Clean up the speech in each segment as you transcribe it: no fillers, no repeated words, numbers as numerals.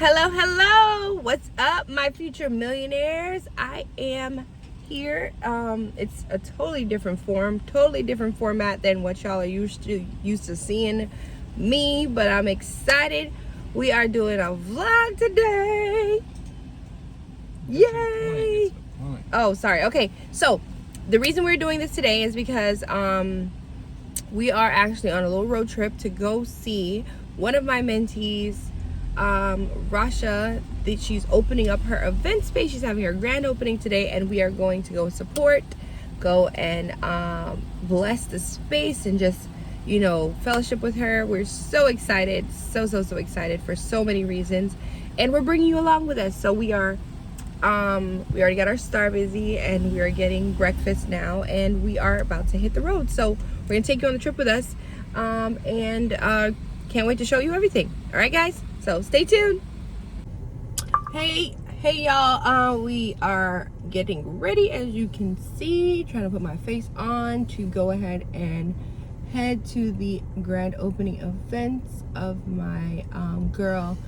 Hello, hello. What's up, my future millionaires? I am here. It's a totally different form, totally different format than what y'all are used to seeing me, but I'm excited. We are doing a vlog today. Yay! Oh, sorry. Okay, so the reason we're doing this today is because we are actually on a little road trip to go see one of my mentees, Rasha. She's opening up her event space. She's having her grand opening today, and we are going to go support, go and bless the space and just, you know, fellowship with her. We're so excited, so excited for so many reasons, and we're bringing you along with us. So we are we already got our Star Busy, and we are getting breakfast now, and we are about to hit the road. So we're gonna take you on the trip with us, and can't wait to show you everything. All right, guys, so stay tuned. Hey y'all, we are getting ready, as you can see, trying to put my face on to go ahead and head to the grand opening events of my girl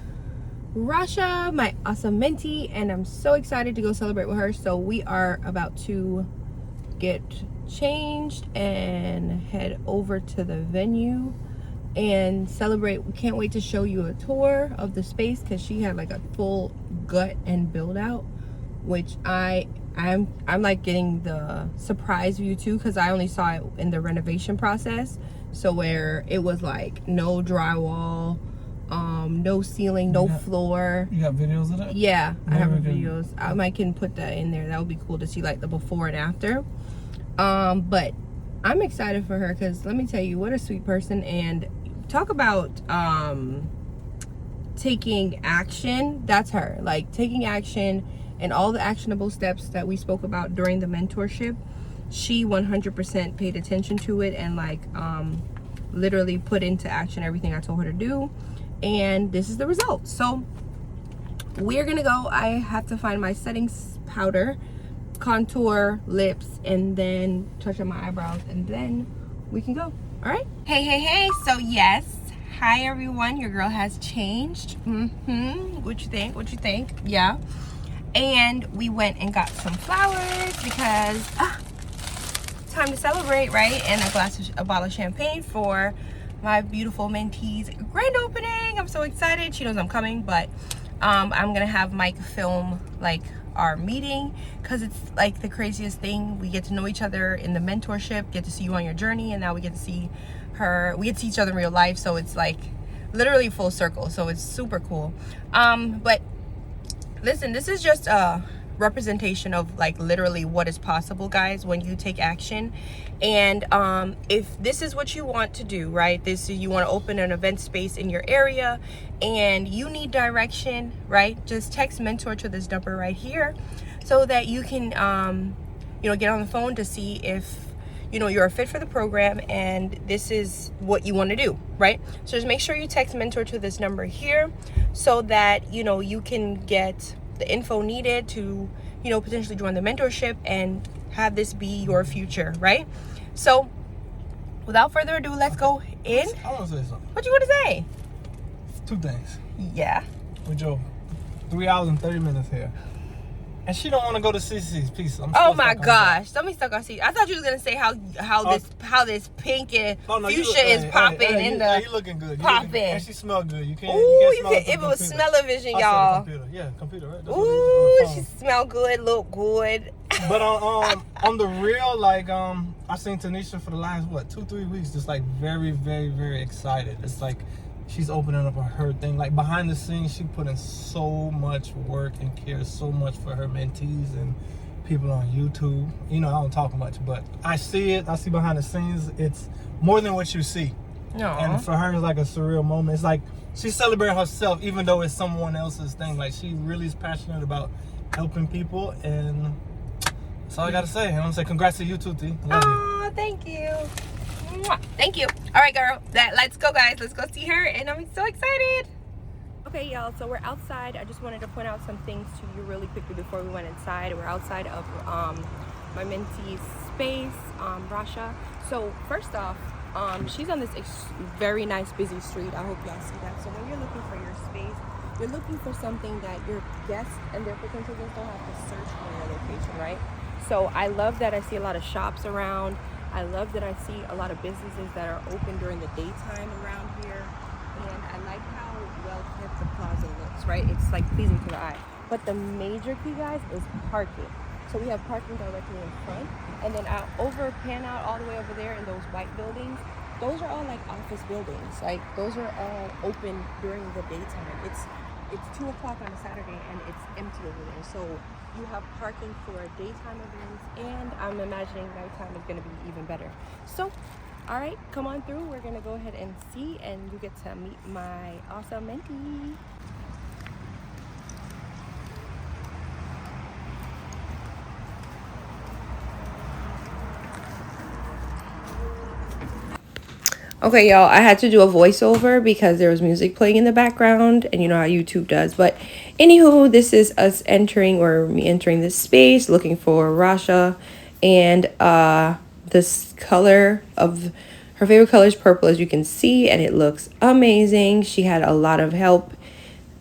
Rasha, my awesome mentee, and I'm so excited to go celebrate with her. So we are about to get changed and head over to the venue and celebrate. We can't wait to show you a tour of the space, because she had like a full gut and build out, which I'm like getting the surprise view too, because I only saw it in the renovation process, so where it was like no drywall, no ceiling, no floor. You got videos of that? Yeah, I have videos. I might can put that in there. That would be cool to see, like the before and after. But I'm excited for her, because let me tell you, what a sweet person. And talk about taking action. That's her, like taking action, and all the actionable steps that we spoke about during the mentorship. She 100% paid attention to it, and like literally put into action everything I told her to do, and this is the result. So we're gonna go. I have to find my settings powder, contour, lips, and then touch up my eyebrows, and then we can go. All right. Hey, so yes, hi everyone, your girl has changed. What you think? Yeah. And we went and got some flowers, because time to celebrate, right? And a bottle of champagne for my beautiful mentee's grand opening. I'm so excited. She knows I'm coming, but I'm gonna have Mike film like our meeting, because it's like the craziest thing. We get to know each other in the mentorship, get to see you on your journey, and now we get to see her. We get to see each other in real life, so it's like literally full circle. So it's super cool. But listen, this is just a representation of like literally what is possible, guys, when you take action. And if this is what you want to do, right, you want to open an event space in your area and you need direction, right, just text mentor to this number right here, so that you can you know, get on the phone to see if, you know, you're a fit for the program and this is what you want to do, right? So just make sure you text mentor to this number here, so that, you know, you can get the info needed to, you know, potentially join the mentorship and have this be your future, right? So without further ado, let's go in. I want to say something. What you want to say? Two things. Yeah. We drove 3 hours and 30 minutes here, and she don't want to go to CC's piece. Oh my gosh, don't be stuck on CC. I thought you was gonna say how this pink and fuchsia is popping in the. You looking good. Popping. And she smell good. You can't. Ooh, you can't if it was smell-o-vision, y'all. Computer. Yeah, computer. Right. Ooh, she smell good, look good. But on the real, like I've seen Tanisha for the last 2-3 weeks, just like very excited. It's like she's opening up her thing. Like behind the scenes, she put in so much work and cares so much for her mentees and people on YouTube. You know, I don't talk much, but I see it. I see behind the scenes. It's more than what you see. No. And for her, it's like a surreal moment. It's like she's celebrating herself, even though it's someone else's thing. Like she really is passionate about helping people, and that's all I gotta say. I want to say congrats to you too, T. Love you. Oh, thank you. Thank you. All right, girl. Let's go, guys. Let's go see her, and I'm so excited. Okay, y'all, so we're outside. I just wanted to point out some things to you really quickly before we went inside. We're outside of my mentee's space, Rasha. So first off, she's on this very nice busy street. I hope y'all see that. So when you're looking for your space, you're looking for something that your guests and their potential guests don't have to search for your location, right? So I love that I see a lot of shops around. I love that I see a lot of businesses that are open during the daytime around here. And I like how well kept the plaza looks, right? It's like pleasing to the eye. But the major key, guys, is parking. So we have parking directly in front. And then I'll pan out all the way over there in those white buildings. Those are all like office buildings. Like those are all open during the daytime. It's 2 o'clock on a Saturday and it's empty over there. So you have parking for daytime events, and I'm imagining nighttime is going to be even better. So, all right, come on through. We're going to go ahead and see, and you get to meet my awesome mentee. Okay, y'all, I had to do a voiceover because there was music playing in the background, and you know how YouTube does. But anywho, this is us entering, or me entering this space, looking for Rasha, and this color of her favorite color is purple, as you can see, and it looks amazing. She had a lot of help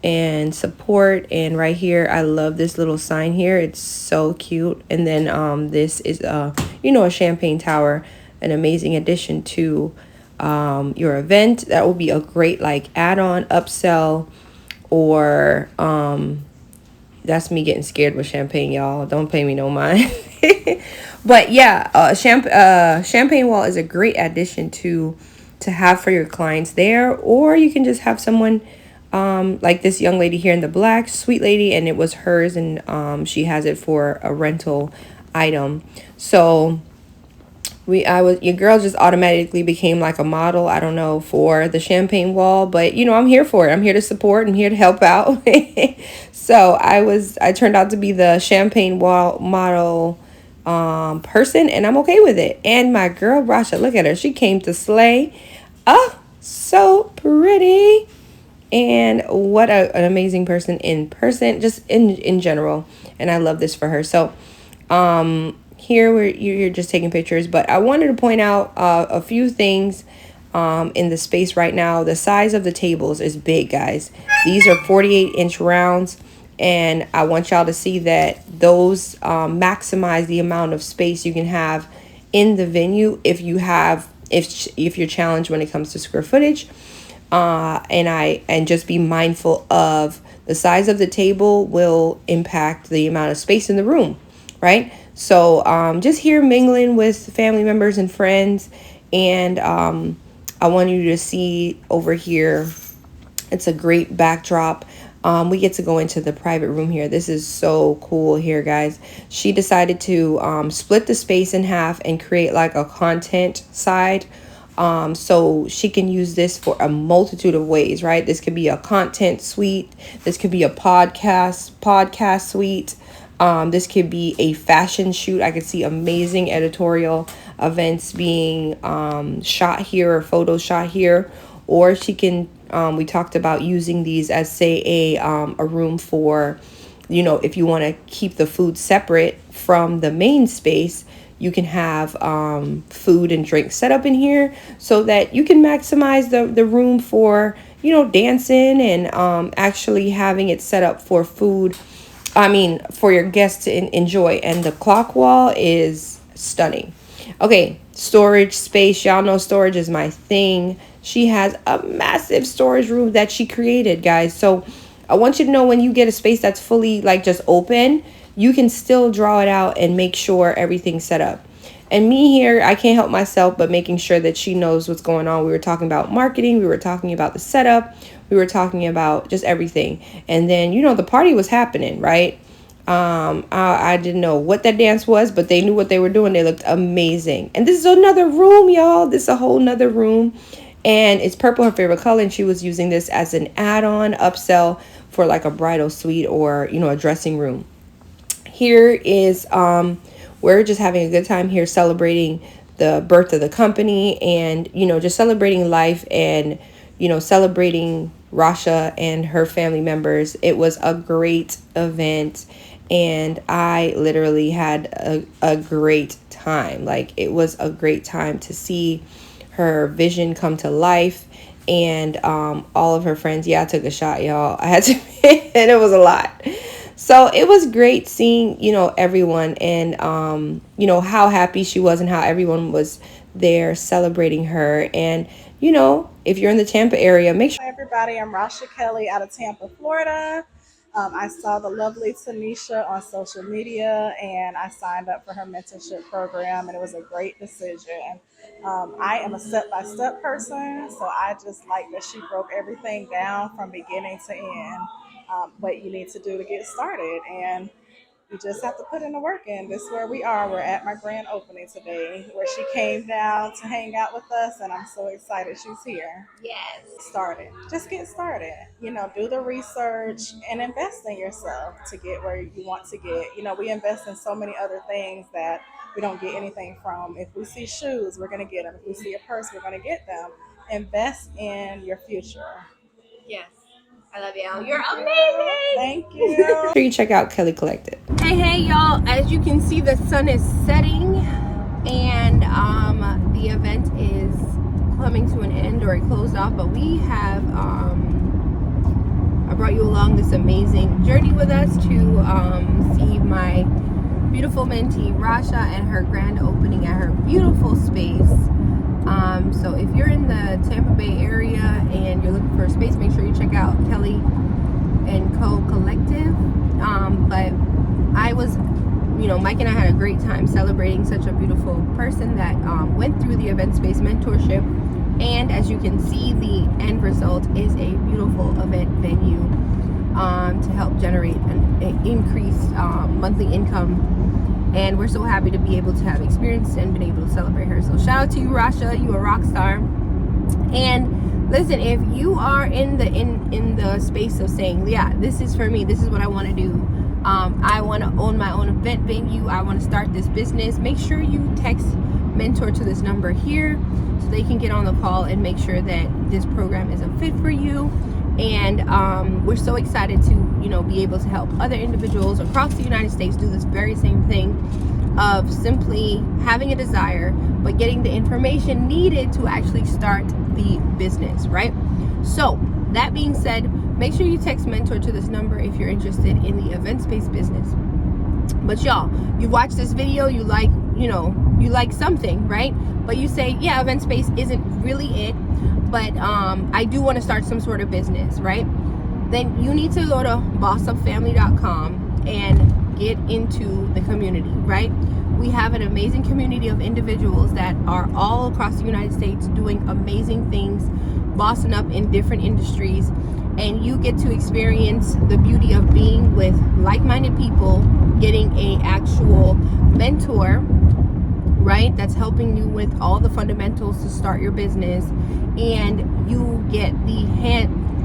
and support, and right here, I love this little sign here. It's so cute. And then this is you know, a champagne tower, an amazing addition to your event. That will be a great like add-on upsell, or that's me getting scared with champagne, y'all. Don't pay me no mind. But yeah, champagne wall is a great addition to have for your clients there. Or you can just have someone like this young lady here in the black, sweet lady, and it was hers, and she has it for a rental item. So your girl just automatically became like a model, I don't know, for the champagne wall, but you know, I'm here for it. I'm here to support. I'm here to help out. So I turned out to be the champagne wall model person, and I'm okay with it. And my girl Rasha, look at her. She came to slay. Oh, so pretty. And what an amazing person in person, just in general. And I love this for her. So here you're just taking pictures, but I wanted to point out a few things in the space right now. The size of the tables is big, guys. These are 48-inch rounds, and I want y'all to see that those maximize the amount of space you can have in the venue if you're challenged when it comes to square footage. And just be mindful of the size of the table will impact the amount of space in the room, right? So just here mingling with family members and friends. And I want you to see over here, it's a great backdrop. We get to go into the private room here. This is so cool here, guys. She decided to split the space in half and create like a content side. So she can use this for a multitude of ways, right? This could be a content suite. This could be a podcast suite. This could be a fashion shoot. I could see amazing editorial events being shot here, or photos shot here. Or she can, we talked about using these as, say, a room for, you know, if you want to keep the food separate from the main space, you can have food and drink set up in here so that you can maximize the room for, you know, dancing and actually having it set up for food. I mean, for your guests to enjoy. And the clock wall is stunning. Okay, storage space. Y'all know storage is my thing. She has a massive storage room that she created, guys. So I want you to know, when you get a space that's fully like just open, you can still draw it out and make sure everything's set up. And me here, I can't help myself but making sure that she knows what's going on. We were talking about marketing. We were talking about the setup. We were talking about just everything. And then, you know, the party was happening, right? I didn't know what that dance was, but they knew what they were doing. They looked amazing. And this is another room, y'all. This is a whole nother room. And it's purple, her favorite color. And she was using this as an add-on upsell for like a bridal suite, or, you know, a dressing room. Here is, we're just having a good time here, celebrating the birth of the company, and, you know, just celebrating life, and, you know, celebrating Rasha and her family members. It was a great event, and I literally had a great time. Like, it was a great time to see her vision come to life. and all of her friends. Yeah, I took a shot, y'all. I had to, and it was a lot. So it was great seeing, everyone, and how happy she was and how everyone was there celebrating her. And if you're in the Tampa area, make sure. Hi everybody, I'm Rasha Kelly out of Tampa, Florida. I saw the lovely Tanisha on social media and I signed up for her mentorship program, and it was a great decision. I am a step-by-step person, so I just like that she broke everything down from beginning to end, what you need to do to get started. And you just have to put in the work in. This is where we are. We're at my grand opening today, where she came down to hang out with us, and I'm so excited she's here. Just get started. Do the research and invest in yourself to get where you want to get. We invest in so many other things that we don't get anything from. If we see shoes, we're going to get them. If we see a purse, we're going to get them. Invest in your future. Yes. I love you. You're amazing. Thank you. Make sure you check out Kelly Collective. Hey, y'all. As you can see, the sun is setting, and the event is coming to an end, or it closed off, but we have I brought you along this amazing journey with us to see my beautiful mentee Rasha and her grand opening at her beautiful space. So if you're in the Tampa Bay area and you're looking for a space, make sure you check out Kelly and Co Collective. But I was, Mike and I had a great time celebrating such a beautiful person that went through the event space mentorship. And as you can see, the end result is a beautiful event venue to help generate an increased monthly income. And we're so happy to be able to have experienced and been able to celebrate her. So shout out to you, Rasha. You a rock star. And listen, if you are in the space of saying, yeah, this is for me, this is what I want to do, I want to own my own event venue, I want to start this business, make sure you text mentor to this number here so they can get on the call and make sure that this program is a fit for you. And we're so excited to be able to help other individuals across the United States do this very same thing of simply having a desire but getting the information needed to actually start the business, right? So that being said, make sure you text mentor to this number if you're interested in the event space business. But y'all, you watch this video, you like something, right? But you say, yeah, event space isn't really it, but I do want to start some sort of business, right? Then you need to go to bossupfamily.com and get into the community, right? We have an amazing community of individuals that are all across the United States doing amazing things, bossing up in different industries, and you get to experience the beauty of being with like-minded people, getting a actual mentor, right, that's helping you with all the fundamentals to start your business, and you get the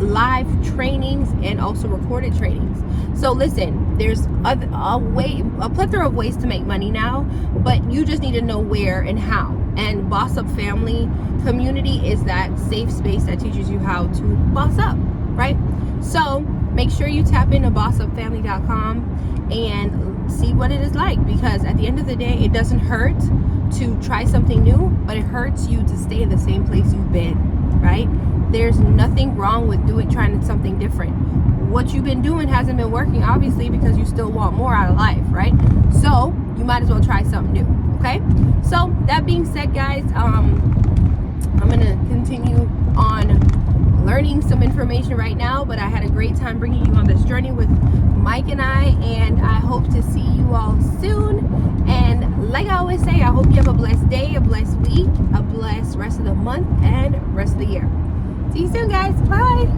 live trainings and also recorded trainings. So listen, there's a plethora of ways to make money now, but you just need to know where and how. And Boss Up Family community is that safe space that teaches you how to boss up, right? So make sure you tap into bossupfamily.com and see what it is like, because at the end of the day, it doesn't hurt to try something new, but it hurts you to stay in the same place you've been, right? There's nothing wrong with trying something different. What you've been doing hasn't been working, obviously, because you still want more out of life, right? So you might as well try something new, okay? So that being said, guys, I'm gonna continue on learning some information right now, but I had a great time bringing you on this journey with Mike and I hope to see you all soon. And like I always say, I hope you have a blessed day, a blessed week, a blessed rest of the month, and rest of the year. See you soon, guys. Bye.